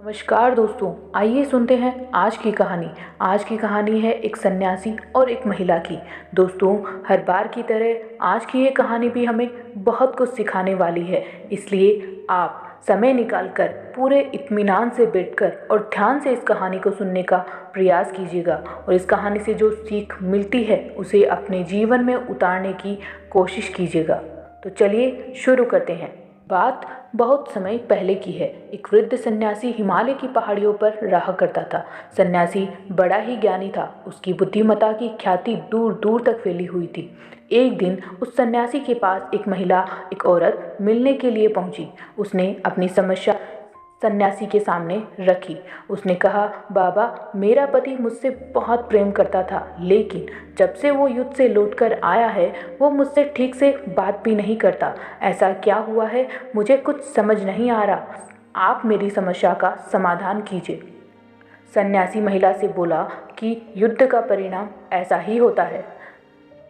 नमस्कार दोस्तों, आइए सुनते हैं आज की कहानी। आज की कहानी है एक सन्यासी और एक महिला की। दोस्तों, हर बार की तरह आज की ये कहानी भी हमें बहुत कुछ सिखाने वाली है, इसलिए आप समय निकालकर पूरे इत्मीनान से बैठकर और ध्यान से इस कहानी को सुनने का प्रयास कीजिएगा और इस कहानी से जो सीख मिलती है उसे अपने जीवन में उतारने की कोशिश कीजिएगा। तो चलिए शुरू करते हैं। बात बहुत समय पहले की है। एक वृद्ध सन्यासी हिमालय की पहाड़ियों पर रहा करता था। सन्यासी बड़ा ही ज्ञानी था। उसकी बुद्धिमत्ता की ख्याति दूर दूर तक फैली हुई थी। एक दिन उस सन्यासी के पास एक औरत मिलने के लिए पहुंची। उसने अपनी समस्या सन्यासी के सामने रखी। उसने कहा, बाबा, मेरा पति मुझसे बहुत प्रेम करता था, लेकिन जब से वो युद्ध से लौटकर आया है वो मुझसे ठीक से बात भी नहीं करता। ऐसा क्या हुआ है, मुझे कुछ समझ नहीं आ रहा। आप मेरी समस्या का समाधान कीजिए। सन्यासी महिला से बोला कि युद्ध का परिणाम ऐसा ही होता है।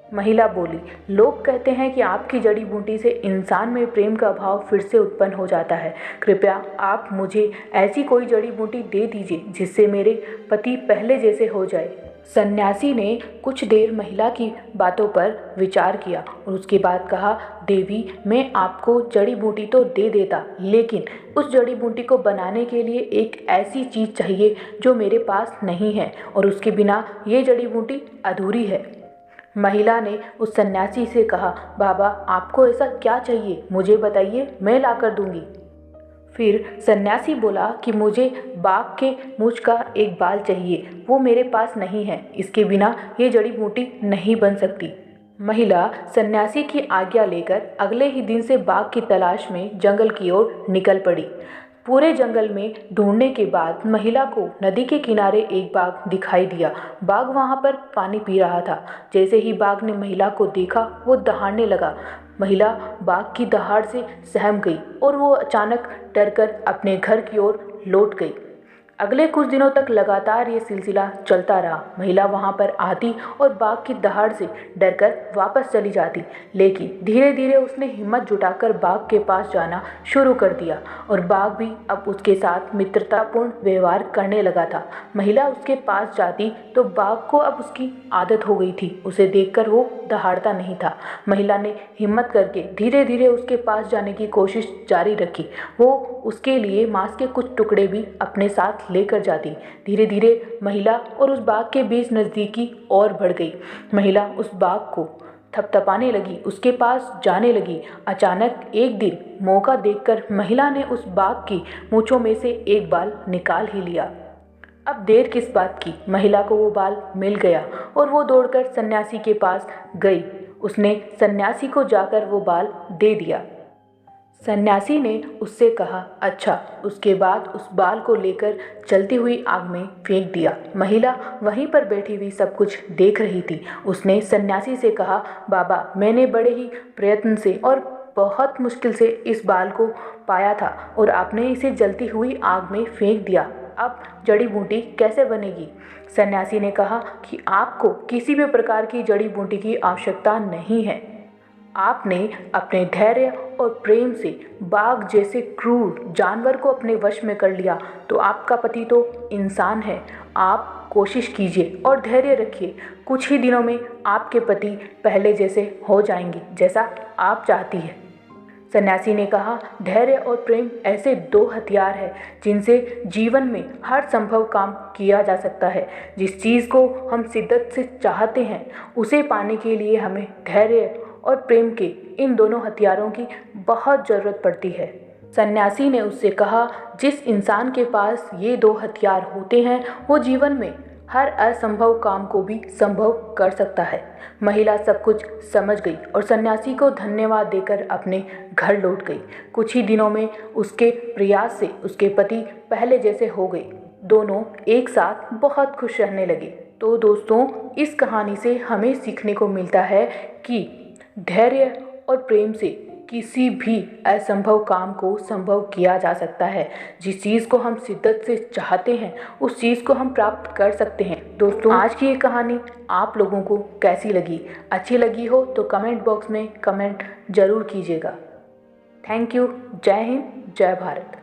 महिला बोली, लोग कहते हैं कि आपकी जड़ी बूटी से इंसान में प्रेम का भाव फिर से उत्पन्न हो जाता है। कृपया आप मुझे ऐसी कोई जड़ी बूटी दे दीजिए जिससे मेरे पति पहले जैसे हो जाए। सन्यासी ने कुछ देर महिला की बातों पर विचार किया और उसके बाद कहा, देवी, मैं आपको जड़ी बूटी तो दे देता, लेकिन उस जड़ी बूटी को बनाने के लिए एक ऐसी चीज़ चाहिए जो मेरे पास नहीं है और उसके बिना ये जड़ी बूटी अधूरी है। महिला ने उस सन्यासी से कहा, बाबा, आपको ऐसा क्या चाहिए, मुझे बताइए, मैं ला कर दूंगी। फिर सन्यासी बोला कि मुझे बाघ के मूंछ का एक बाल चाहिए, वो मेरे पास नहीं है, इसके बिना ये जड़ी बूटी नहीं बन सकती। महिला सन्यासी की आज्ञा लेकर अगले ही दिन से बाघ की तलाश में जंगल की ओर निकल पड़ी। पूरे जंगल में ढूंढने के बाद महिला को नदी के किनारे एक बाघ दिखाई दिया। बाघ वहां पर पानी पी रहा था। जैसे ही बाघ ने महिला को देखा वो दहाड़ने लगा। महिला बाघ की दहाड़ से सहम गई और वो अचानक डरकर अपने घर की ओर लौट गई। अगले कुछ दिनों तक लगातार ये सिलसिला चलता रहा। महिला वहाँ पर आती और बाघ की दहाड़ से डरकर वापस चली जाती, लेकिन धीरे धीरे उसने हिम्मत जुटाकर बाघ के पास जाना शुरू कर दिया और बाघ भी अब उसके साथ मित्रतापूर्ण व्यवहार करने लगा था। महिला उसके पास जाती तो बाघ को अब उसकी आदत हो गई थी। उसे देखकर वो दहाड़ता नहीं था। महिला ने हिम्मत करके धीरे धीरे उसके पास जाने की कोशिश जारी रखी। वो उसके लिए मांस के कुछ टुकड़े भी अपने साथ लेकर जाती। धीरे धीरे महिला और उस बाघ के बीच नज़दीकी और बढ़ गई। महिला उस बाघ को थपथपाने लगी, उसके पास जाने लगी। अचानक एक दिन मौका देखकर महिला ने उस बाघ की मूंछों में से एक बाल निकाल ही लिया। अब देर किस बात की, महिला को वो बाल मिल गया और वो दौड़कर सन्यासी के पास गई। उसने सन्यासी को जाकर वो बाल दे दिया। सन्यासी ने उससे कहा, अच्छा। उसके बाद उस बाल को लेकर चलती हुई आग में फेंक दिया। महिला वहीं पर बैठी हुई सब कुछ देख रही थी। उसने सन्यासी से कहा, बाबा, मैंने बड़े ही प्रयत्न से और बहुत मुश्किल से इस बाल को पाया था और आपने इसे जलती हुई आग में फेंक दिया। अब जड़ी बूटी कैसे बनेगी? सन्यासी ने कहा कि आपको किसी भी प्रकार की जड़ी बूटी की आवश्यकता नहीं है। आपने अपने धैर्य और प्रेम से बाघ जैसे क्रूर जानवर को अपने वश में कर लिया, तो आपका पति तो इंसान है। आप कोशिश कीजिए और धैर्य रखिए। कुछ ही दिनों में आपके पति पहले जैसे हो जाएंगे, जैसा आप चाहती हैं। सन्यासी ने कहा, धैर्य और प्रेम ऐसे दो हथियार हैं जिनसे जीवन में हर संभव काम किया जा सकता है। जिस चीज़ को हम शिद्दत से चाहते हैं उसे पाने के लिए हमें धैर्य और प्रेम के इन दोनों हथियारों की बहुत ज़रूरत पड़ती है। सन्यासी ने उससे कहा, जिस इंसान के पास ये दो हथियार होते हैं वो जीवन में हर असंभव काम को भी संभव कर सकता है। महिला सब कुछ समझ गई और सन्यासी को धन्यवाद देकर अपने घर लौट गई। कुछ ही दिनों में उसके प्रयास से उसके पति पहले जैसे हो गए। दोनों एक साथ बहुत खुश रहने लगे। तो दोस्तों, इस कहानी से हमें सीखने को मिलता है कि धैर्य और प्रेम से किसी भी असंभव काम को संभव किया जा सकता है। जिस चीज़ को हम शिद्दत से चाहते हैं उस चीज़ को हम प्राप्त कर सकते हैं। दोस्तों, आज की ये कहानी आप लोगों को कैसी लगी? अच्छी लगी हो तो कमेंट बॉक्स में कमेंट ज़रूर कीजिएगा। Thank you. जय हिंद, जय भारत।